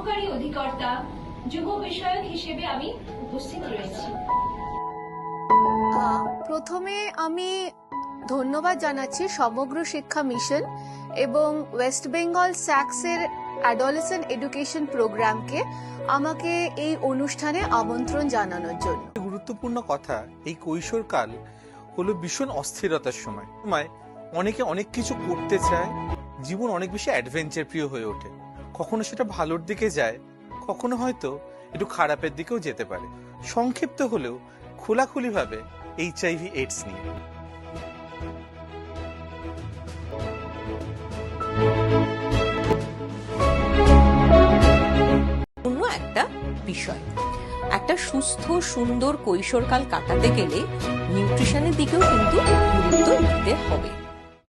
সহকারী অধিকর্তা যুব বিষয়ক হিসেবে আমি উপস্থিত রয়েছি। প্রথমে আমি ধন্যবাদ জানাচ্ছি সমগ্র শিক্ষা মিশন এবং ওয়েস্ট বেঙ্গল স্যাক্সের অ্যাডোলেসেন্ট এডুকেশন প্রোগ্রামকে আমাকে এই অনুষ্ঠানে আমন্ত্রণ জানানোর জন্য। গুরুত্বপূর্ণ কথা, এই কৈশোরকাল হলো ভীষণ অস্থিরতার সময়। অনেকে অনেক কিছু করতে চায়, জীবন অনেক বেশি অ্যাডভেঞ্চার প্রিয় হয়ে ওঠে। কখনো সেটা ভালোর দিকে যায়, কখনো হয়তো একটু খারাপের দিকেও যেতে পারে। সংক্ষিপ্ত হলেও খোলাখুলিভাবে HIV/AIDS নিয়ে। অন্য একটা বিষয়, একটা সুস্থ সুন্দর কৈশোরকাল কাটাতে গেলে নিউট্রিশনের দিকেও কিন্তু